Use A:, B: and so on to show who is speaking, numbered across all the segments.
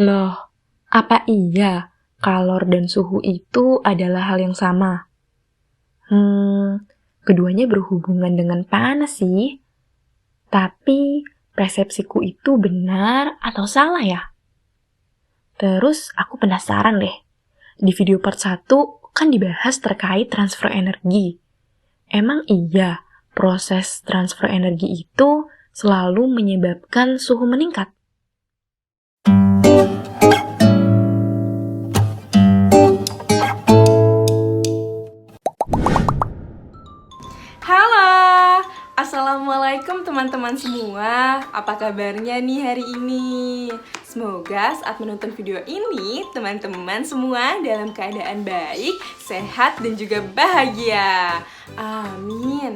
A: Loh, apa iya kalor dan suhu itu adalah hal yang sama? Keduanya berhubungan dengan panas sih. Tapi persepsiku itu benar atau salah ya? Terus aku penasaran deh. Di video part 1 kan dibahas terkait transfer energi. Emang iya proses transfer energi itu selalu menyebabkan suhu meningkat?
B: Halo, Assalamualaikum teman-teman semua. Apa kabarnya nih hari ini? Semoga saat menonton video ini teman-teman semua dalam keadaan baik, sehat, dan juga bahagia. Amin.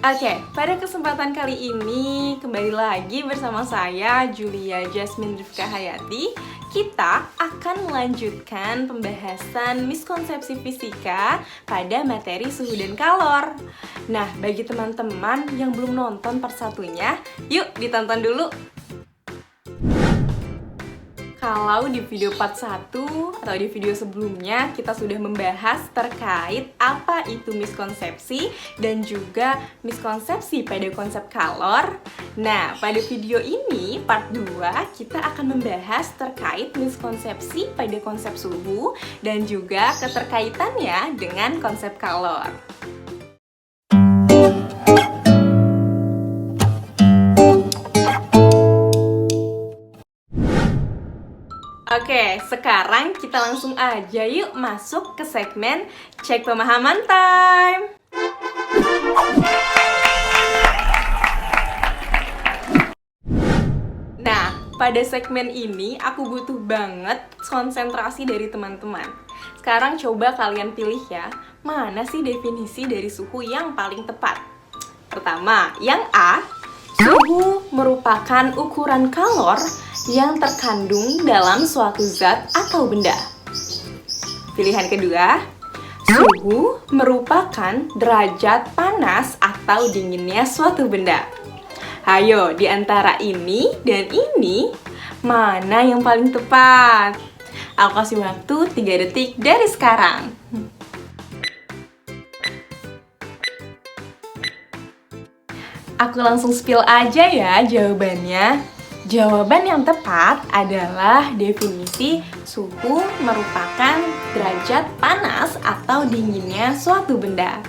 B: Oke, pada kesempatan kali ini kembali lagi bersama saya Julia Jasmine Rifka Hayati. Kita akan melanjutkan pembahasan miskonsepsi fisika pada materi suhu dan kalor. Nah, bagi teman-teman yang belum nonton part satunya, yuk ditonton dulu. Kalau di video part 1 atau di video sebelumnya kita sudah membahas terkait apa itu miskonsepsi dan juga miskonsepsi pada konsep kalor. Nah, pada video ini part 2 kita akan membahas terkait miskonsepsi pada konsep suhu dan juga keterkaitannya dengan konsep kalor. Oke, sekarang kita langsung aja yuk masuk ke segmen Cek Pemahaman Time. Nah, pada segmen ini aku butuh banget konsentrasi dari teman-teman. Sekarang coba kalian pilih ya, mana sih definisi dari suhu yang paling tepat? Pertama, yang A, suhu merupakan ukuran kalor yang terkandung dalam suatu zat atau benda. Pilihan kedua, suhu merupakan derajat panas atau dinginnya suatu benda. Hayo, di antara ini dan ini, mana yang paling tepat? Aku kasih waktu 3 detik dari sekarang. Aku langsung spill aja ya jawabannya. Jawaban yang tepat adalah definisi suhu merupakan derajat panas atau dinginnya suatu benda.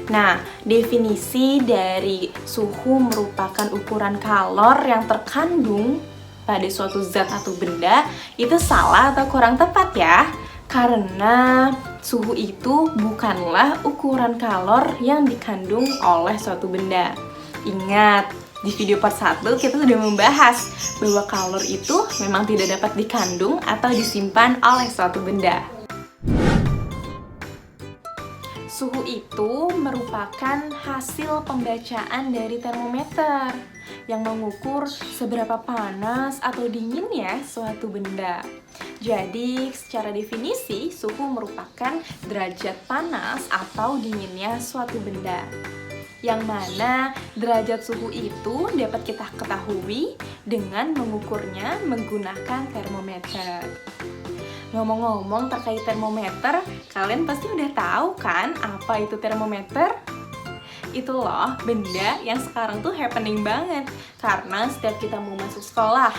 B: Nah, definisi dari suhu merupakan ukuran kalor yang terkandung pada suatu zat atau benda itu salah atau kurang tepat ya. Karena suhu itu bukanlah ukuran kalor yang dikandung oleh suatu benda. Ingat, di video part 1 kita sudah membahas bahwa kalor itu memang tidak dapat dikandung atau disimpan oleh suatu benda. Suhu itu merupakan hasil pembacaan dari termometer yang mengukur seberapa panas atau dinginnya suatu benda. Jadi, secara definisi, suhu merupakan derajat panas atau dinginnya suatu benda. Yang mana derajat suhu itu dapat kita ketahui dengan mengukurnya menggunakan termometer. Ngomong-ngomong terkait termometer, kalian pasti udah tahu kan apa itu termometer? Itu loh benda yang sekarang tuh happening banget. Karena setiap kita mau masuk sekolah,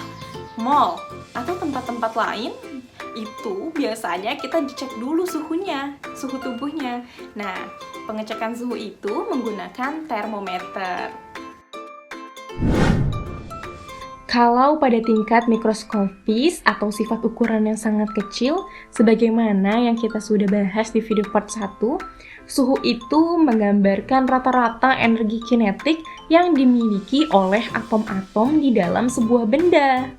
B: mall, atau tempat-tempat lain, itu biasanya kita dicek dulu suhunya, suhu tubuhnya. Nah, pengecekan suhu itu menggunakan termometer.
A: Kalau pada tingkat mikroskopis atau sifat ukuran yang sangat kecil, sebagaimana yang kita sudah bahas di video part 1, suhu itu menggambarkan rata-rata energi kinetik yang dimiliki oleh atom-atom di dalam sebuah benda.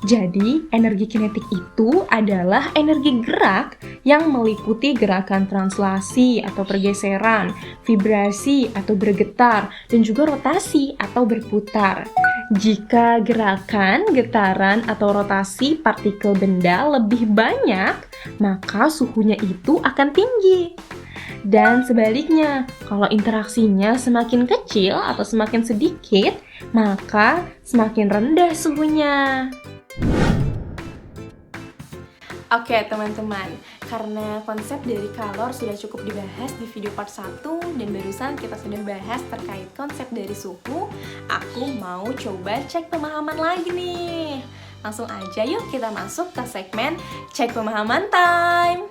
A: Jadi, energi kinetik itu adalah energi gerak yang meliputi gerakan translasi atau pergeseran, vibrasi atau bergetar, dan juga rotasi atau berputar. Jika gerakan, getaran, atau rotasi partikel benda lebih banyak, maka suhunya itu akan tinggi. Dan sebaliknya, kalau interaksinya semakin kecil atau semakin sedikit, maka semakin rendah suhunya.
B: Oke teman-teman, karena konsep dari kalor sudah cukup dibahas di video part 1 dan barusan kita sudah bahas terkait konsep dari suhu, aku mau coba cek pemahaman lagi nih. Langsung aja yuk kita masuk ke segmen Cek Pemahaman Time.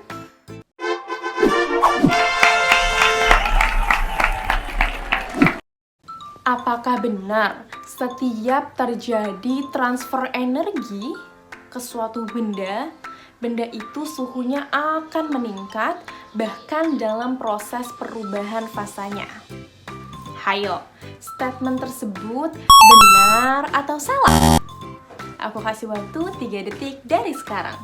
B: Apakah benar setiap terjadi transfer energi ke suatu benda, benda itu suhunya akan meningkat bahkan dalam proses perubahan fasanya? Hayo, statement tersebut benar atau salah? Aku kasih waktu 3 detik dari sekarang.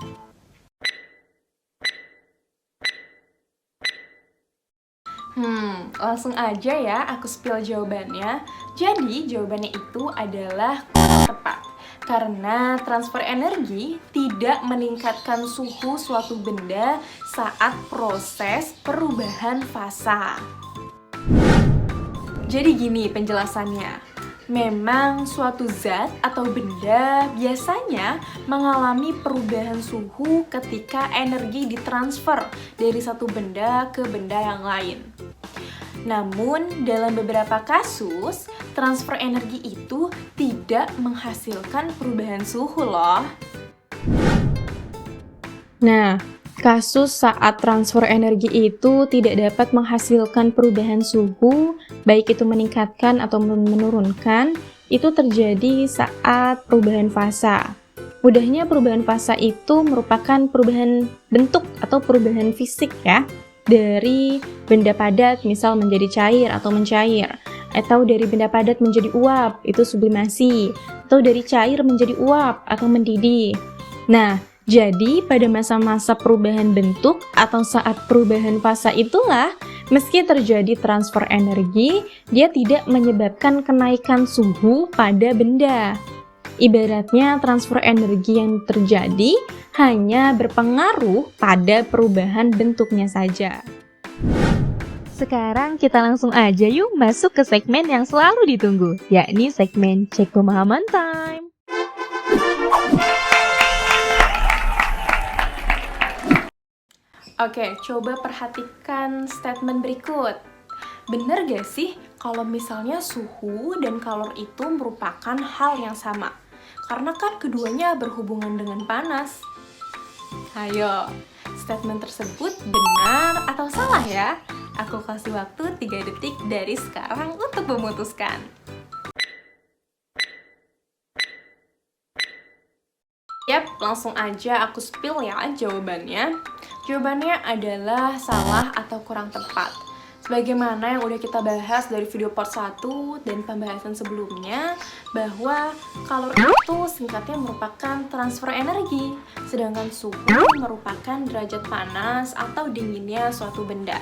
B: Langsung aja ya aku spill jawabannya. Jadi jawabannya itu adalah kurang tepat. Karena transfer energi tidak meningkatkan suhu suatu benda saat proses perubahan fasa. Jadi gini penjelasannya. Memang suatu zat atau benda biasanya mengalami perubahan suhu ketika energi ditransfer dari satu benda ke benda yang lain. Namun, dalam beberapa kasus, transfer energi itu tidak menghasilkan perubahan suhu loh.
A: Nah, kasus saat transfer energi itu tidak dapat menghasilkan perubahan suhu, baik itu meningkatkan atau menurunkan, itu terjadi saat perubahan fasa. Mudahnya perubahan fasa itu merupakan perubahan bentuk atau perubahan fisik ya, dari benda padat misal menjadi cair atau mencair, atau dari benda padat menjadi uap, itu sublimasi, atau dari cair menjadi uap atau mendidih. Nah, jadi pada masa-masa perubahan bentuk atau saat perubahan fasa itulah, meski terjadi transfer energi, dia tidak menyebabkan kenaikan suhu pada benda. Ibaratnya transfer energi yang terjadi hanya berpengaruh pada perubahan bentuknya saja. Sekarang kita langsung aja yuk masuk ke segmen yang selalu ditunggu, yakni segmen Cek Pemahaman Time.
B: Oke, coba perhatikan statement berikut. Bener gak sih kalau misalnya suhu dan kalor itu merupakan hal yang sama? Karena kan keduanya berhubungan dengan panas. Ayo, statement tersebut benar atau salah ya? Aku kasih waktu 3 detik dari sekarang untuk memutuskan. Yap, langsung aja aku spill ya jawabannya. Jawabannya adalah salah atau kurang tepat. Sebagaimana yang udah kita bahas dari video part 1 dan pembahasan sebelumnya, bahwa kalor itu singkatnya merupakan transfer energi, sedangkan suhu merupakan derajat panas atau dinginnya suatu benda.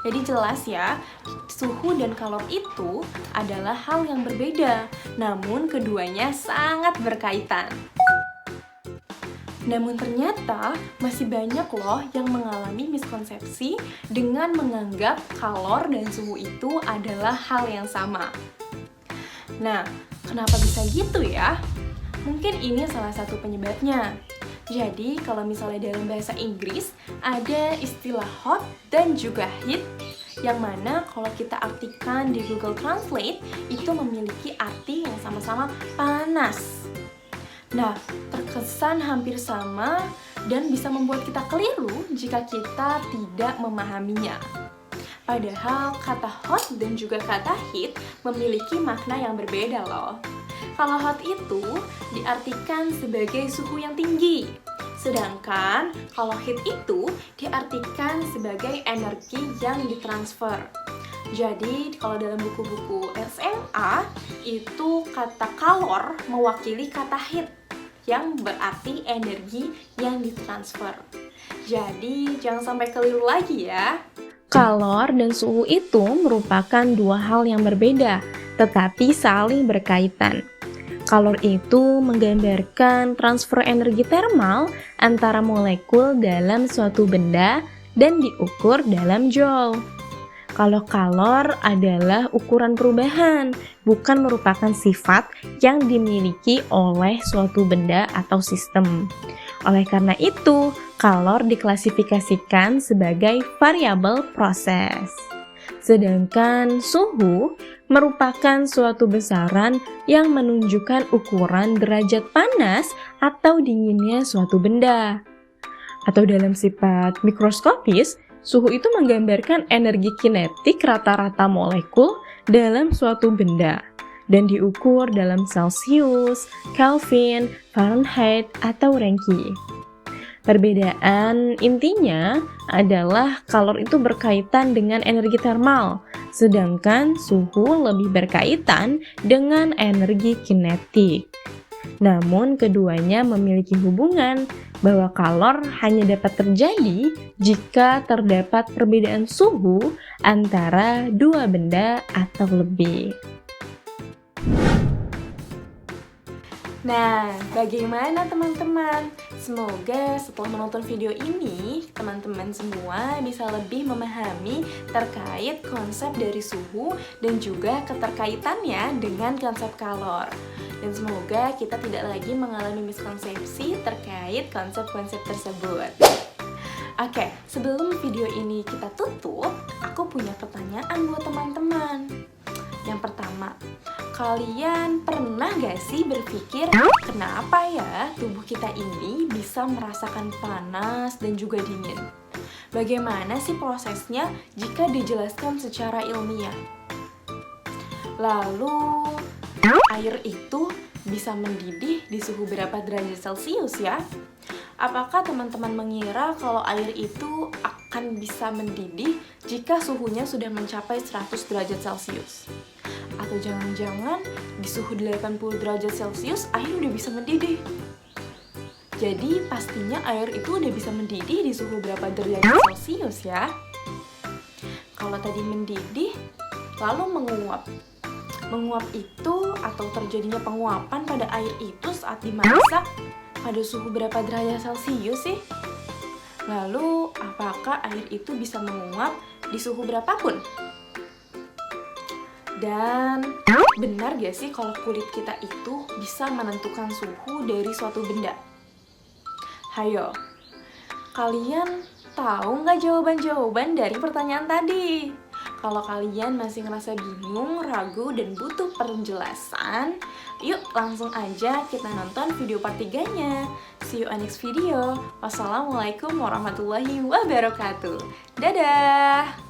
B: Jadi jelas ya, suhu dan kalor itu adalah hal yang berbeda, namun keduanya sangat berkaitan. Namun ternyata masih banyak loh yang mengalami miskonsepsi dengan menganggap kalor dan suhu itu adalah hal yang sama. Nah, kenapa bisa gitu ya? Mungkin ini salah satu penyebabnya. Jadi, kalau misalnya dalam bahasa Inggris ada istilah hot dan juga heat, yang mana kalau kita artikan di Google Translate itu memiliki arti yang sama-sama panas. Nah, terkesan hampir sama dan bisa membuat kita keliru jika kita tidak memahaminya. Padahal kata hot dan juga kata heat memiliki makna yang berbeda loh. Kalau hot itu diartikan sebagai suhu yang tinggi, sedangkan kalau heat itu diartikan sebagai energi yang ditransfer. Jadi kalau dalam buku-buku SMA itu kata kalor mewakili kata heat yang berarti energi yang ditransfer. Jadi jangan sampai keliru lagi ya.
A: Kalor dan suhu itu merupakan dua hal yang berbeda, tetapi saling berkaitan. Kalor itu menggambarkan transfer energi termal antara molekul dalam suatu benda dan diukur dalam joule. Kalau kalor adalah ukuran perubahan, bukan merupakan sifat yang dimiliki oleh suatu benda atau sistem. Oleh karena itu, Kalor diklasifikasikan sebagai variabel proses. Sedangkan suhu merupakan suatu besaran yang menunjukkan ukuran derajat panas atau dinginnya suatu benda. Atau dalam sifat mikroskopis, suhu itu menggambarkan energi kinetik rata-rata molekul dalam suatu benda dan diukur dalam Celsius, Kelvin, Fahrenheit, atau Rankine. Perbedaan intinya adalah kalor itu berkaitan dengan energi termal, sedangkan suhu lebih berkaitan dengan energi kinetik. Namun keduanya memiliki hubungan bahwa kalor hanya dapat terjadi jika terdapat perbedaan suhu antara dua benda atau lebih.
B: Nah, bagaimana teman-teman? Semoga setelah menonton video ini, teman-teman semua bisa lebih memahami terkait konsep dari suhu dan juga keterkaitannya dengan konsep kalor. Dan semoga kita tidak lagi mengalami miskonsepsi terkait konsep-konsep tersebut. Oke, sebelum video ini kita tutup, aku punya pertanyaan buat teman-teman. Yang pertama, kalian pernah gak sih berpikir kenapa ya tubuh kita ini bisa merasakan panas dan juga dingin? Bagaimana sih prosesnya jika dijelaskan secara ilmiah? Lalu, air itu bisa mendidih di suhu berapa derajat Celcius ya? Apakah teman-teman mengira kalau air itu akan bisa mendidih jika suhunya sudah mencapai 100 derajat Celcius? Atau jangan-jangan di suhu 80 derajat Celcius air udah bisa mendidih? Jadi pastinya air itu udah bisa mendidih di suhu berapa derajat Celcius ya? Kalau tadi mendidih, lalu menguap. Menguap itu atau terjadinya penguapan pada air itu saat dimasak pada suhu berapa derajat Celcius sih? Lalu apakah air itu bisa menguap di suhu berapapun? Dan benar gak sih kalau kulit kita itu bisa menentukan suhu dari suatu benda? Hayo, kalian tahu nggak jawaban-jawaban dari pertanyaan tadi? Kalau kalian masih ngerasa bingung, ragu, dan butuh penjelasan, yuk langsung aja kita nonton video part 3-nya. See you on next video. Wassalamualaikum warahmatullahi wabarakatuh. Dadah!